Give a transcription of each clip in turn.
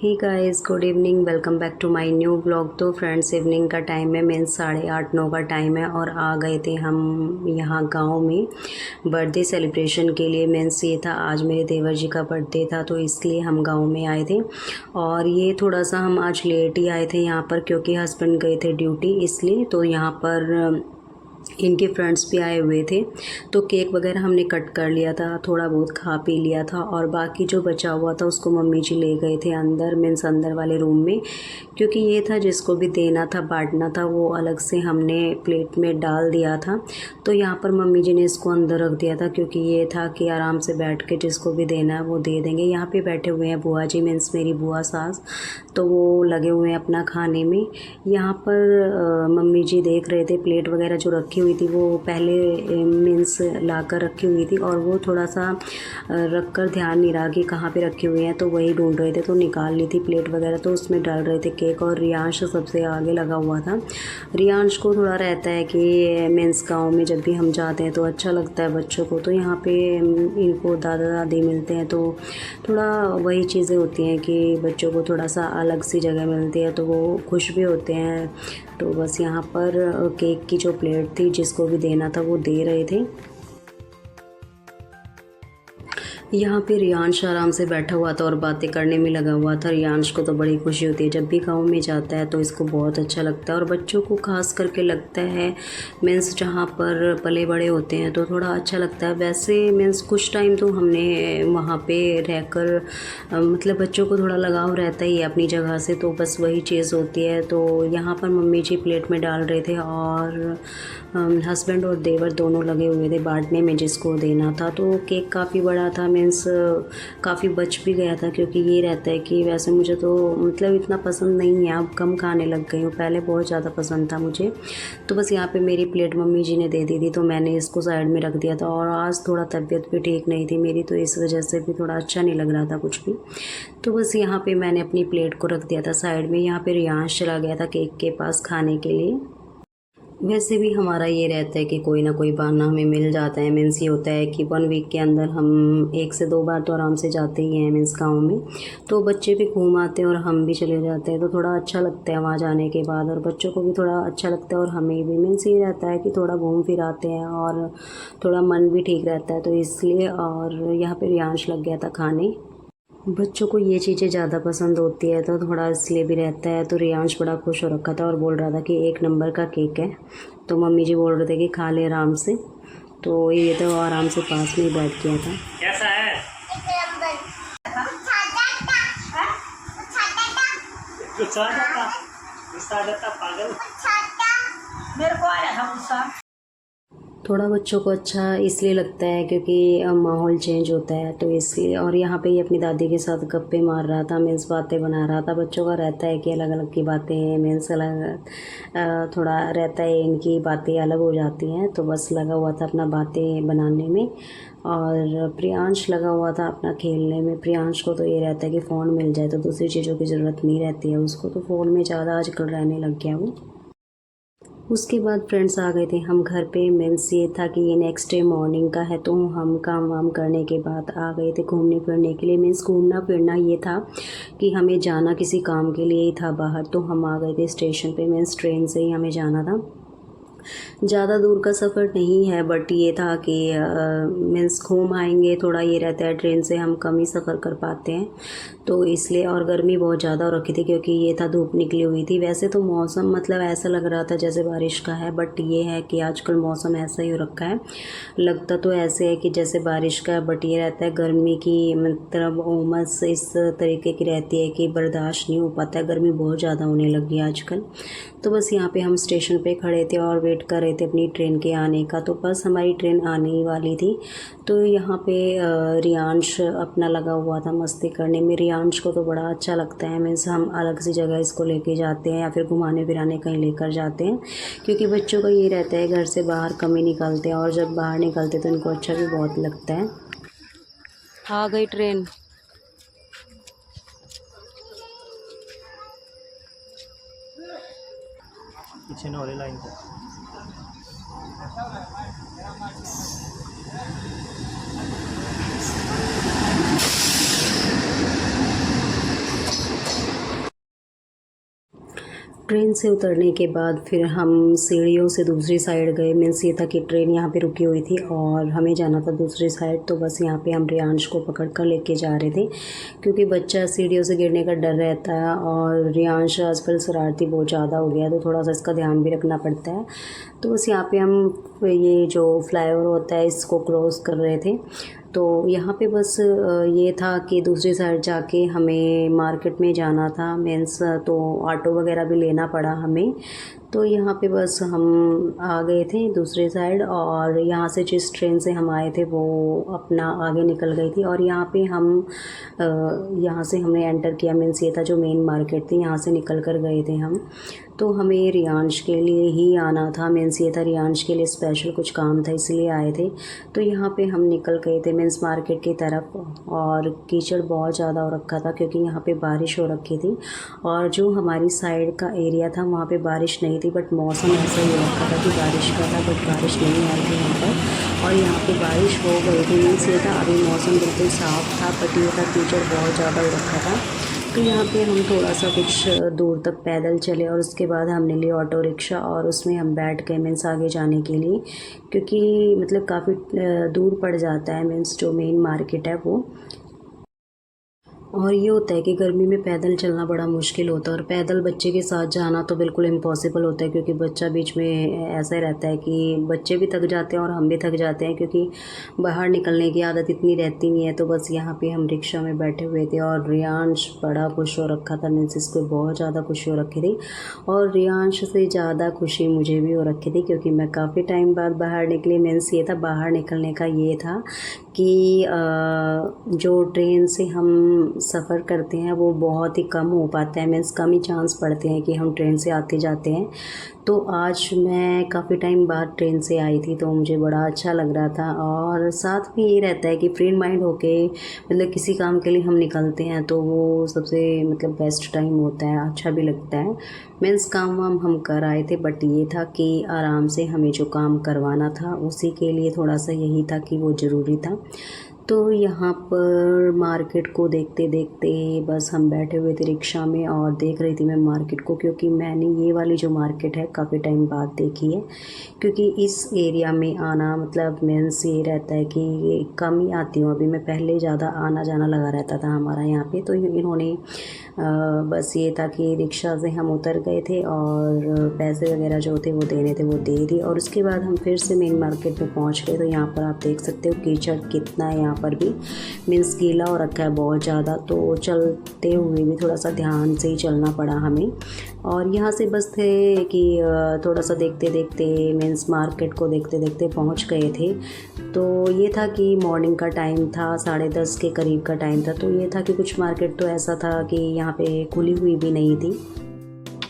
Hey guys, good evening. Welcome back to my new blog. तो friends, evening का time है, means 8:30-9 का time है और आ गए थे हम यहाँ गांव में बर्थडे सेलिब्रेशन के लिए। मीन्स ये था, आज मेरे देवर जी का बर्थडे था तो इसलिए हम गांव में आए थे। और ये थोड़ा सा हम आज लेट ही आए थे यहाँ पर, क्योंकि हस्बैंड गए थे ड्यूटी, इसलिए। तो यहाँ पर इनके फ्रेंड्स भी आए हुए थे, तो केक वगैरह हमने कट कर लिया था, थोड़ा बहुत खा पी लिया था और बाकी जो बचा हुआ था उसको मम्मी जी ले गए थे अंदर, मीन्स अंदर वाले रूम में, क्योंकि ये था जिसको भी देना था, बांटना था, वो अलग से हमने प्लेट में डाल दिया था। तो यहाँ पर मम्मी जी ने इसको अंदर रख दिया था, क्योंकि ये था कि आराम से बैठ के जिसको भी देना है वो दे देंगे। यहाँ पे बैठे हुए हैं बुआ जी, मीन्स मेरी बुआ सास, तो वो लगे हुए हैं अपना खाने में। यहाँ पर मम्मी जी देख रहे थे प्लेट वगैरह जो रखी हुई थी, वो पहले मीन्स लाकर रखी हुई थी और वो थोड़ा सा रख कर ध्यान नहीं रहा कि कहाँ पे रखी हुई हैं, तो वही ढूंढ रहे थे, तो निकाल ली थी प्लेट वगैरह, तो उसमें डाल रहे थे केक। और रियांश सबसे आगे लगा हुआ था। रियांश को थोड़ा रहता है कि मीन्स गाँव में जब भी हम जाते हैं तो अच्छा लगता है बच्चों को, तो यहाँ पे इनको दादा दादी मिलते हैं तो थोड़ा वही चीज़ें होती हैं कि बच्चों को थोड़ा सा अलग सी जगह मिलती है, तो वो खुश भी होते हैं। तो बस यहाँ पर केक की जो प्लेट थी जिसको भी देना था वो दे रहे थे। यहाँ पे रियांश आराम से बैठा हुआ था और बातें करने में लगा हुआ था। रियांश को तो बड़ी खुशी होती है जब भी गांव में जाता है, तो इसको बहुत अच्छा लगता है और बच्चों को खास करके लगता है, मीन्स जहाँ पर पले बड़े होते हैं तो थोड़ा अच्छा लगता है। वैसे मीन्स कुछ टाइम तो हमने वहाँ पे रहकर मतलब बच्चों को थोड़ा लगाव रहता ही है अपनी जगह से, तो बस वही चीज़ होती है। तो यहाँ पर मम्मी जी प्लेट में डाल रहे थे और हस्बैंड और देवर दोनों लगे हुए थे बांटने में जिसको देना था। तो केक काफ़ी बड़ा था, मीन्स काफ़ी बच भी गया था, क्योंकि ये रहता है कि वैसे मुझे तो मतलब इतना पसंद नहीं है, अब कम खाने लग गई हूँ, पहले बहुत ज़्यादा पसंद था मुझे। तो बस यहाँ पे मेरी प्लेट मम्मी जी ने दे दी थी, तो मैंने इसको साइड में रख दिया था। और आज थोड़ा तबीयत भी ठीक नहीं थी मेरी, तो इस वजह से भी थोड़ा अच्छा नहीं लग रहा था कुछ भी, तो बस यहाँ पर मैंने अपनी प्लेट को रख दिया था साइड में। यहाँ पर रियांश चला गया था केक के पास खाने के लिए। वैसे भी हमारा ये रहता है कि कोई ना कोई बहाना हमें मिल जाता है, मीन्स ये होता है कि 1 वीक के अंदर हम 1 से 2 बार तो आराम से जाते ही हैं मीन्स गाँव में, तो बच्चे भी घूम आते हैं और हम भी चले जाते हैं, तो थोड़ा अच्छा लगता है वहाँ जाने के बाद, और बच्चों को भी थोड़ा अच्छा लगता है और हमें भी। मीन्स ये रहता है कि थोड़ा घूम फिर आते हैं और थोड़ा मन भी ठीक रहता है, तो इसलिए। और यहाँ पर रियांश लग गया था खाने। बच्चों को ये चीज़ें ज़्यादा पसंद होती है तो थोड़ा इसलिए भी रहता है। तो रियांश बड़ा खुश हो रखा था और बोल रहा था कि 1 नंबर का केक है, तो मम्मी जी बोल रहे थे कि खा ले आराम से, तो ये तो आराम से पास में ही बैठ गया था। कैसा है? पागल मेरे को आया था गुस्सा। थोड़ा बच्चों को अच्छा इसलिए लगता है क्योंकि माहौल चेंज होता है, तो इसलिए। और यहाँ पे ये अपनी दादी के साथ गप्पे मार रहा था, मीन्स बातें बना रहा था। बच्चों का रहता है कि अलग अलग की बातें, मीन्स अलग थोड़ा रहता है, इनकी बातें अलग हो जाती हैं, तो बस लगा हुआ था अपना बातें बनाने में। और प्रियांश लगा हुआ था अपना खेलने में। प्रियांश को तो ये रहता है कि फ़ोन मिल जाए तो दूसरी चीज़ों की ज़रूरत नहीं रहती है उसको, तो फ़ोन में ज़्यादा आजकल रहने लग गया वो। उसके बाद फ्रेंड्स आ गए थे हम घर पे। मीन्स ये था कि ये नेक्स्ट डे मॉर्निंग का है, तो हम काम वाम करने के बाद आ गए थे घूमने फिरने के लिए। मीन्स घूमना फिरना ये था कि हमें जाना किसी काम के लिए ही था बाहर, तो हम आ गए थे स्टेशन पे। मीन्स ट्रेन से ही हमें जाना था, ज़्यादा दूर का सफ़र नहीं है, बट ये था कि मीन्स घूम आएंगे। थोड़ा ये रहता है ट्रेन से हम कम ही सफ़र कर पाते हैं, तो इसलिए। और गर्मी बहुत ज़्यादा हो रखी थी क्योंकि ये था धूप निकली हुई थी। वैसे तो मौसम मतलब ऐसा लग रहा था जैसे बारिश का है, बट ये है कि आजकल मौसम ऐसा ही हो रखा है, लगता तो ऐसे है कि जैसे बारिश का है, बट ये रहता है गर्मी की, मतलब उमस इस तरीके की रहती है कि बर्दाश्त नहीं हो पाता है, गर्मी बहुत ज़्यादा होने लगी है आजकल। तो बस यहाँ पे हम स्टेशन पे खड़े थे और वेट कर रहे थे अपनी ट्रेन के आने का, तो बस हमारी ट्रेन आने ही वाली थी। तो यहाँ पे रियांश अपना लगा हुआ था मस्ती करने में। रियांश को तो बड़ा अच्छा लगता है, मीन्स हम अलग सी जगह इसको लेके जाते हैं या फिर घुमाने फिराने कहीं लेकर जाते हैं, क्योंकि बच्चों का ये रहता है घर से बाहर कम ही निकलते हैं, और जब बाहर निकलते तो इनको अच्छा भी बहुत लगता है। आ गई ट्रेन। पीछे न वाली लाइन पे ट्रेन से उतरने के बाद फिर हम सीढ़ियों से दूसरी साइड गए। मीन्स ये था कि ट्रेन यहाँ पे रुकी हुई थी और हमें जाना था दूसरी साइड। तो बस यहाँ पे हम रियांश को पकड़ कर लेके जा रहे थे क्योंकि बच्चा सीढ़ियों से गिरने का डर रहता है और रियांश आजकल शरारती बहुत ज़्यादा हो गया है, तो थोड़ा सा इसका ध्यान भी रखना पड़ता है। तो बस यहाँ पे हम ये जो फ्लाईओवर होता है इसको क्रॉस कर रहे थे। तो यहाँ पे बस ये था कि दूसरी साइड जाके हमें मार्केट में जाना था। मीन्स तो ऑटो वगैरह भी लेना पड़ा हमें। तो यहाँ पे बस हम आ गए थे दूसरी साइड और यहाँ से जिस ट्रेन से हम आए थे वो अपना आगे निकल गई थी और यहाँ पे हम यहाँ से हमने एंटर किया। मीन्स ये था जो मेन मार्केट थी, यहाँ से निकल कर गए थे हम। तो हमें रियांश के लिए ही आना था। मीन्स ये था रियांश के लिए स्पेशल कुछ काम था इसलिए आए थे। तो यहाँ पे हम निकल गए थे मीन्स मार्केट की तरफ और कीचड़ बहुत ज़्यादा हो रखा था क्योंकि यहाँ पे बारिश हो रखी थी और जो हमारी साइड का एरिया था वहाँ पे बारिश नहीं थी, बट मौसम ऐसा ही हो रखा था कि बारिश का था, बट बारिश नहीं आई थी यहाँ पर और यहाँ पे बारिश हो गई थी। मीन्स ये था अभी मौसम बिल्कुल साफ़ था, बट ये था कीचड़ बहुत ज़्यादा हो रखा था। तो यहाँ पे हम थोड़ा सा कुछ दूर तक पैदल चले और उसके बाद हमने लिया ऑटो रिक्शा और उसमें हम बैठ गए मीन्स आगे जाने के लिए, क्योंकि मतलब काफ़ी दूर पड़ जाता है मीन्स जो मेन मार्केट है वो। और ये होता है कि गर्मी में पैदल चलना बड़ा मुश्किल होता है और पैदल बच्चे के साथ जाना तो बिल्कुल इम्पॉसिबल होता है क्योंकि बच्चा बीच में ऐसा रहता है कि बच्चे भी थक जाते हैं और हम भी थक जाते हैं क्योंकि बाहर निकलने की आदत इतनी रहती नहीं है। तो बस यहाँ पे हम रिक्शा में बैठे हुए थे और रियांश बड़ा खुश हो रखा था। मीन्स इसको बहुत ज़्यादा खुशी हो रखी थी और रियांश से ज़्यादा खुशी मुझे भी हो रखी थी क्योंकि मैं काफ़ी टाइम बाद बाहर निकली। मीन्स ये था बाहर निकलने का ये था कि जो ट्रेन से हम सफ़र करते हैं वो बहुत ही कम हो पाता है। मीन्स कम ही चांस पड़ते हैं कि हम ट्रेन से आते जाते हैं। तो आज मैं काफ़ी टाइम बाद ट्रेन से आई थी तो मुझे बड़ा अच्छा लग रहा था और साथ में ये रहता है कि फ्री माइंड होके मतलब किसी काम के लिए हम निकलते हैं तो वो सबसे मतलब बेस्ट टाइम होता है, अच्छा भी लगता है। मीन्स काम वाम हम कर आए थे, बट ये था कि आराम से हमें जो काम करवाना था उसी के लिए थोड़ा सा यही था कि वो ज़रूरी था। तो यहाँ पर मार्केट को देखते देखते बस हम बैठे हुए थे रिक्शा में और देख रही थी मैं मार्केट को, क्योंकि मैंने ये वाली जो मार्केट है काफ़ी टाइम बाद देखी है। क्योंकि इस एरिया में आना मतलब मीन्स ये रहता है कि ये कम ही आती हूँ, अभी मैं पहले ज़्यादा आना जाना लगा रहता था हमारा यहाँ पे। तो इन्होंने बस ये था कि रिक्शा से हम उतर गए थे और पैसे वगैरह जो थे वो देने थे वो दे दिए और उसके बाद हम फिर से मेन मार्केट में पहुंच गए। तो यहाँ पर आप देख सकते हो कीचड़ कितना है यहाँ पर भी, मीन्स गीला हो रखा है बहुत ज़्यादा। तो चलते हुए भी थोड़ा सा ध्यान से ही चलना पड़ा हमें और यहाँ से बस थे कि थोड़ा सा देखते देखते मीन्स मार्केट को देखते देखते पहुँच गए थे। तो ये था कि मॉर्निंग का टाइम था, 10:30 के करीब का टाइम था। तो ये था कि कुछ मार्केट तो ऐसा था कि यहाँ पे खुली हुई भी नहीं थी।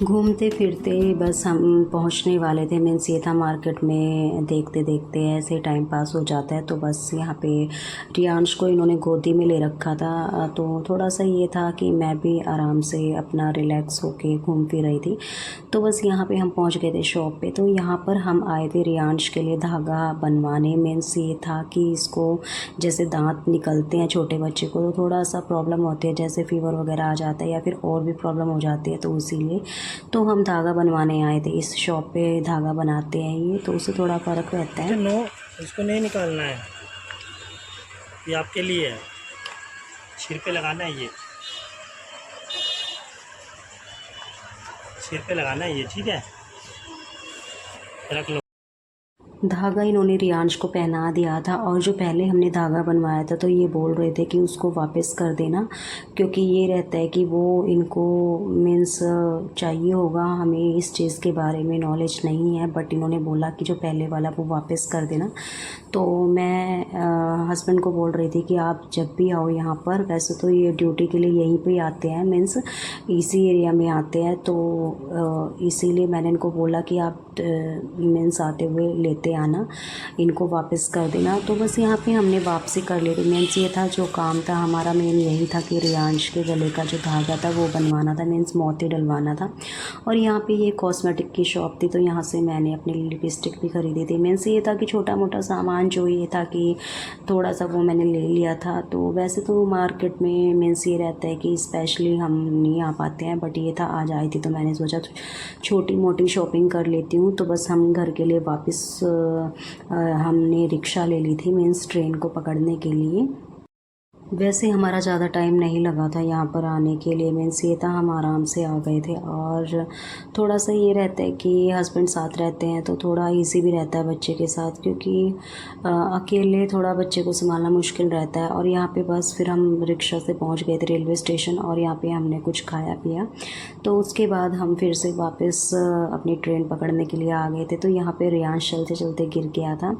घूमते फिरते बस हम पहुंचने वाले थे। मीन्स ये था मार्केट में देखते देखते ऐसे टाइम पास हो जाता है। तो बस यहाँ पे रियांश को इन्होंने गोदी में ले रखा था तो थोड़ा सा ये था कि मैं भी आराम से अपना रिलैक्स होके घूम फिर रही थी। तो बस यहाँ पे हम पहुँच गए थे शॉप पे। तो यहाँ पर हम आए थे रियांश के लिए धागा बनवाने। मीन्स ये था कि इसको जैसे दांत निकलते हैं छोटे बच्चे को तो थोड़ा सा प्रॉब्लम होती है, जैसे फीवर वगैरह आ जाता है या फिर और भी प्रॉब्लम हो जाती है। तो इसीलिए तो हम धागा बनवाने आए थे। इस शॉप पे धागा बनाते हैं ये, तो उससे थोड़ा फ़र्क रहता है। नो, इसको नहीं निकालना है, ये आपके लिए है, सिर पे लगाना है, ये सिर पे लगाना है ये, ठीक है, रख लो। धागा इन्होंने रियांश को पहना दिया था और जो पहले हमने धागा बनवाया था तो ये बोल रहे थे कि उसको वापस कर देना, क्योंकि ये रहता है कि वो इनको मीन्स चाहिए होगा। हमें इस चीज़ के बारे में नॉलेज नहीं है, बट इन्होंने बोला कि जो पहले वाला वो वापस कर देना। तो मैं हस्बैंड को बोल रही थी कि आप जब भी आओ यहाँ पर, वैसे तो ये ड्यूटी के लिए यहीं पे आते हैं, मीन्स इसी एरिया में आते हैं। तो इसीलिए मैंने इनको बोला कि आप मीन्स आते हुए लेते लेते आना, इनको वापस कर देना। तो बस यहाँ पे हमने वापसी कर ली थी। मीन्स ये था जो काम था हमारा, मेन यही था कि रियांश के गले का जो धागा था वो बनवाना था, मीन्स मोती डलवाना था। और यहाँ पे ये कॉस्मेटिक की शॉप थी, तो यहाँ से मैंने अपनी लिपस्टिक भी ख़रीदी थी। मीन्स ये था कि छोटा मोटा सामान जो ये था कि थोड़ा सा वो मैंने ले लिया था। तो वैसे तो मार्केट में मीन्स ये रहता है कि स्पेशली हम नहीं आ पाते हैं, बट ये था आज आई थी तो मैंने सोचा छोटी मोटी शॉपिंग कर लेती हूँ। तो बस हम घर के लिए वापस हमने रिक्शा ले ली थी, मीन्स ट्रेन को पकड़ने के लिए। वैसे हमारा ज़्यादा टाइम नहीं लगा था यहाँ पर आने के लिए, मीन्स ये था हम आराम से आ गए थे। और थोड़ा सा ये रहता है कि हस्बैंड साथ रहते हैं तो थोड़ा इजी भी रहता है बच्चे के साथ, क्योंकि अकेले थोड़ा बच्चे को संभालना मुश्किल रहता है। और यहाँ पे बस फिर हम रिक्शा से पहुँच गए थे रेलवे स्टेशन, और यहाँ पे हमने कुछ खाया पिया। तो उसके बाद हम फिर से वापस अपनी ट्रेन पकड़ने के लिए आ गए थे। तो यहाँ पर रियांश चलते चलते गिर गया था,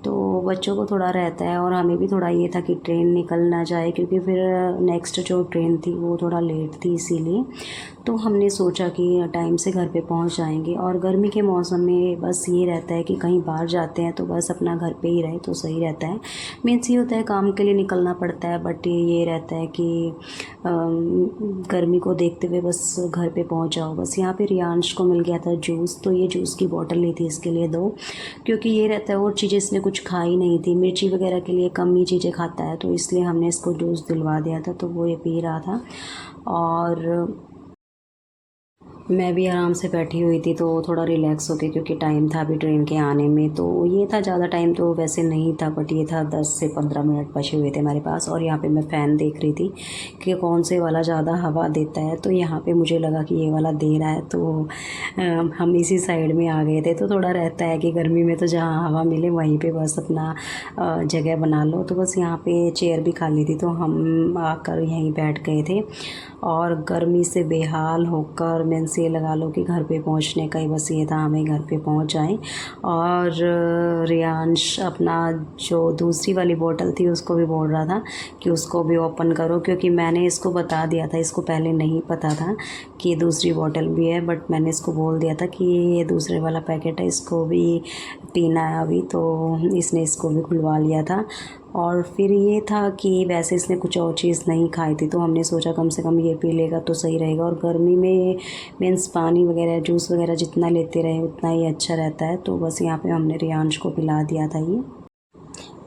तो बच्चों को थोड़ा रहता है और हमें भी थोड़ा ये था कि ट्रेन निकल ना जाए, क्योंकि फिर नेक्स्ट जो ट्रेन थी वो थोड़ा लेट थी, इसीलिए तो हमने सोचा कि टाइम से घर पे पहुंच जाएंगे। और गर्मी के मौसम में बस ये रहता है कि कहीं बाहर जाते हैं तो बस अपना घर पे ही रहे तो सही रहता है। मीन्स ये होता है काम के लिए निकलना पड़ता है, बट ये रहता है कि गर्मी को देखते हुए बस घर पे पहुंच जाओ। बस यहाँ पे रियांश को मिल गया था जूस, तो ये जूस की बोतल ली थी इसके लिए 2, क्योंकि ये रहता है और चीज़ें इसने कुछ खाई नहीं थी, मिर्ची वगैरह के लिए कम ही चीज़ें खाता है, तो इसलिए हमने इसको जूस दिलवा दिया था, तो वो ये पी रहा था। और मैं भी आराम से बैठी हुई थी तो थोड़ा रिलैक्स हो गई, क्योंकि टाइम था अभी ट्रेन के आने में। तो ये था, ज़्यादा टाइम तो वैसे नहीं था, बट ये था 10 से 15 मिनट बचे हुए थे हमारे पास। और यहाँ पे मैं फ़ैन देख रही थी कि कौन से वाला ज़्यादा हवा देता है, तो यहाँ पे मुझे लगा कि ये वाला दे रहा है, तो हम इसी साइड में आ गए थे। तो थोड़ा रहता है कि गर्मी में तो जहाँ हवा मिले वहीं पर बस अपना जगह बना लो। तो बस यहाँ पर चेयर भी खाली थी तो हम आकर यहीं बैठ गए थे, और गर्मी से बेहाल होकर मीन्स ये लगा लो कि घर पे पहुंचने का ही बस ये था, हमें घर पे पहुंच जाएं। और रियांश अपना जो दूसरी वाली बोतल थी उसको भी बोल रहा था कि उसको भी ओपन करो, क्योंकि मैंने इसको बता दिया था, इसको पहले नहीं पता था कि ये दूसरी बोतल भी है, बट मैंने इसको बोल दिया था कि ये दूसरे वाला पैकेट है, इसको भी पीना है अभी, तो इसने इसको भी खुलवा लिया था। और फिर ये था कि वैसे इसने कुछ और चीज़ नहीं खाई थी, तो हमने सोचा कम से कम ये पी लेगा तो सही रहेगा। और गर्मी में मीन्स पानी वगैरह जूस वगैरह जितना लेते रहे उतना ही अच्छा रहता है। तो बस यहाँ पे हमने रियांश को पिला दिया था ये।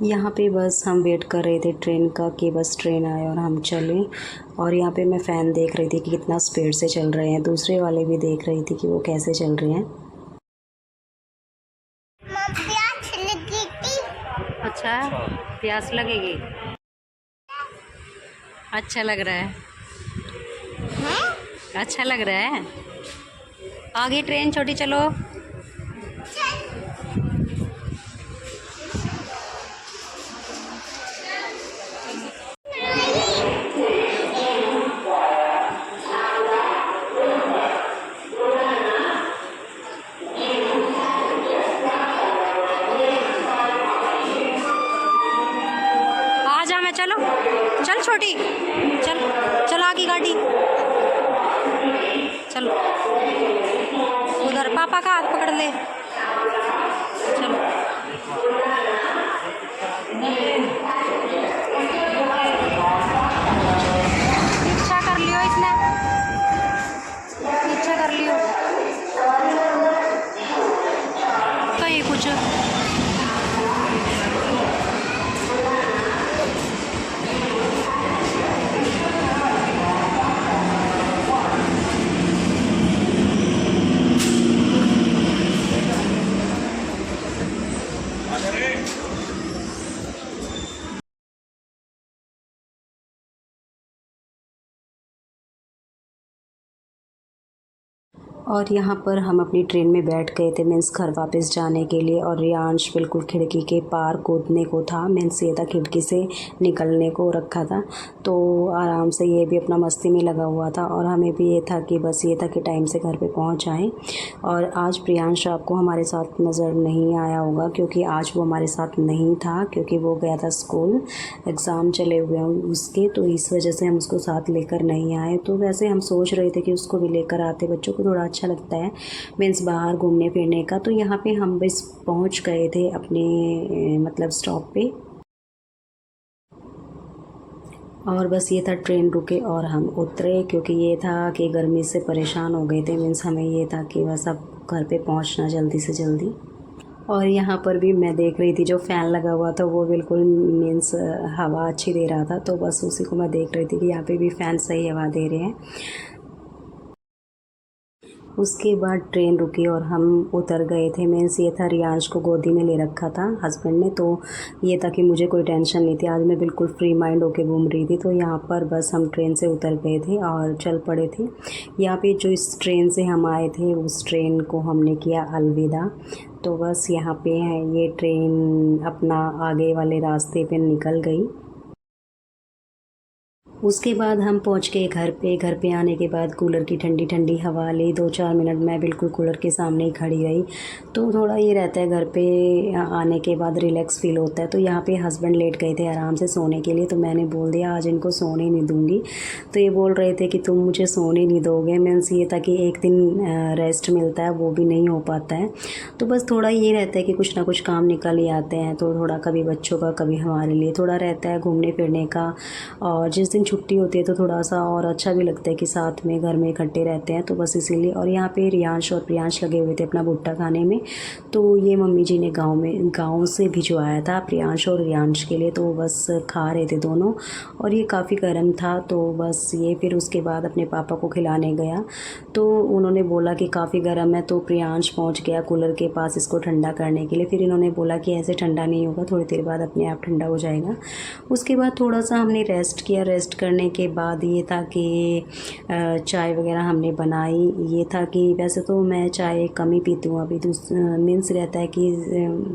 यहाँ पे बस हम वेट कर रहे थे ट्रेन का कि बस ट्रेन आए और हम चलें। और यहाँ पे मैं फ़ैन देख रही थी कि कितना स्पीड से चल रहे हैं, दूसरे वाले भी देख रही थी कि वो कैसे चल रहे हैं। अच्छा, प्यास लगेगी, अच्छा लग रहा है, अच्छा लग रहा है। आगे ट्रेन छोटी, चलो। चलो चल छोटी, चल चल आगे गाड़ी, चलो उधर पापा का हाथ पकड़ ले, चलो। इच्छा कर लियो, इसने इच्छा कर लियो कहीं कुछ। और यहाँ पर हम अपनी ट्रेन में बैठ गए थे, मीन्स घर वापस जाने के लिए। और रियांश बिल्कुल खिड़की के पार कूदने को था, मीन्स ये था खिड़की से निकलने को रखा था, तो आराम से ये भी अपना मस्ती में लगा हुआ था। और हमें भी ये था कि बस ये था कि टाइम से घर पे पहुँच जाएँ। और आज प्रियांश आपको हमारे साथ नज़र नहीं आया होगा, क्योंकि आज वो हमारे साथ नहीं था, क्योंकि वो गया था स्कूल, एग्ज़ाम चले हुए हैं उसके, तो इस वजह से हम उसको साथ लेकर नहीं आए। तो वैसे हम सोच रहे थे कि उसको भी लेकर आते, बच्चों को थोड़ा अच्छा लगता है मीन्स बाहर घूमने फिरने का। तो यहाँ पे हम बस पहुँच गए थे अपने मतलब स्टॉप पे, और बस ये था ट्रेन रुके और हम उतरे, क्योंकि ये था कि गर्मी से परेशान हो गए थे। मीन्स हमें ये था कि बस अब घर पे पहुंचना जल्दी से जल्दी। और यहाँ पर भी मैं देख रही थी जो फ़ैन लगा हुआ था वो बिल्कुल मीन्स हवा अच्छी दे रहा था, तो बस उसी को मैं देख रही थी कि यहाँ पे भी फ़ैन सही हवा दे रहे हैं। उसके बाद ट्रेन रुकी और हम उतर गए थे। मीन्स ये था रियांश को गोदी में ले रखा था हस्बैंड ने, तो ये था कि मुझे कोई टेंशन नहीं थी, आज मैं बिल्कुल फ्री माइंड होके घूम रही थी। तो यहाँ पर बस हम ट्रेन से उतर गए थे और चल पड़े थे। यहाँ पे जो इस ट्रेन से हम आए थे उस ट्रेन को हमने किया अलविदा। तो बस यहाँ पे है ये ट्रेन अपना आगे वाले रास्ते पे निकल गई। उसके बाद हम पहुंच गए घर पे। घर पे आने के बाद कूलर की ठंडी ठंडी हवा ली। 2-4 मिनट मैं बिल्कुल कूलर के सामने ही खड़ी रही। तो थोड़ा ये रहता है घर पे आने के बाद रिलैक्स फील होता है। तो यहाँ पे हस्बैंड लेट गए थे आराम से सोने के लिए, तो मैंने बोल दिया आज इनको सोने नहीं दूँगी। तो ये बोल रहे थे कि तुम मुझे सोने नहीं दोगे। मीन्स ये था कि एक दिन रेस्ट मिलता है वो भी नहीं हो पाता है। तो बस थोड़ा ये रहता है कि कुछ ना कुछ काम निकल ही आते हैं, तो थोड़ा कभी बच्चों का कभी हमारे लिए थोड़ा रहता है घूमने फिरने का। और जिस दिन छुट्टी होती है तो थोड़ा सा और अच्छा भी लगता है कि साथ में घर में इकट्ठे रहते हैं, तो बस इसीलिए। और यहाँ पे रियांश और प्रियांश लगे हुए थे अपना भुट्टा खाने में। तो ये मम्मी जी ने गाँव से भिजवाया था प्रियांश और रियांश के लिए, तो बस खा रहे थे दोनों। और ये काफ़ी गर्म था, तो बस ये फिर उसके बाद अपने पापा को खिलाने गया। तो उन्होंने बोला कि काफ़ी गर्म है, तो प्रियांश पहुँच गया कूलर के पास इसको ठंडा करने के लिए। फिर इन्होंने बोला कि ऐसे ठंडा नहीं होगा, थोड़ी देर बाद अपने आप ठंडा हो जाएगा। उसके बाद थोड़ा सा हमने रेस्ट किया। रेस्ट करने के बाद ये था कि चाय वगैरह हमने बनाई। ये था कि वैसे तो मैं चाय कम ही पीती हूँ अभी, मीन्स रहता है कि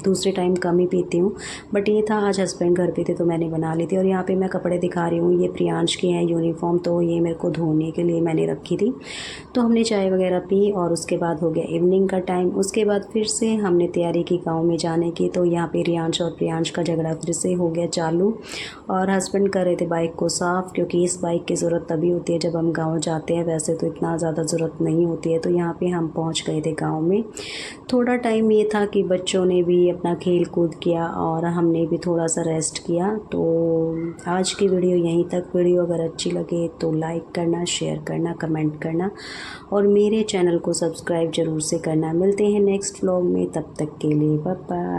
दूसरे टाइम कम ही पीती हूँ, बट ये था आज हस्बैंड घर पे थे तो मैंने बना ली थी। और यहाँ पे मैं कपड़े दिखा रही हूँ, ये प्रियांश के हैं यूनिफॉर्म, तो ये मेरे को धोने के लिए मैंने रखी थी। तो हमने चाय वगैरह पी और उसके बाद हो गया इवनिंग का टाइम। उसके बाद फिर से हमने तैयारी की गाँव में जाने की। तो यहाँ पे रियांश और प्रियांश का झगड़ा फिर से हो गया चालू, और हस्बैंड कर रहे थे बाइक को साफ़, क्योंकि इस बाइक की ज़रूरत तभी होती है जब हम गांव जाते हैं, वैसे तो इतना ज़्यादा ज़रूरत नहीं होती है। तो यहाँ पे हम पहुँच गए थे गांव में। थोड़ा टाइम ये था कि बच्चों ने भी अपना खेल कूद किया और हमने भी थोड़ा सा रेस्ट किया। तो आज की वीडियो यहीं तक। वीडियो अगर अच्छी लगे तो लाइक करना, शेयर करना, कमेंट करना और मेरे चैनल को सब्सक्राइब ज़रूर से करना। मिलते हैं नेक्स्ट व्लॉग में, तब तक के लिए बाय बाय।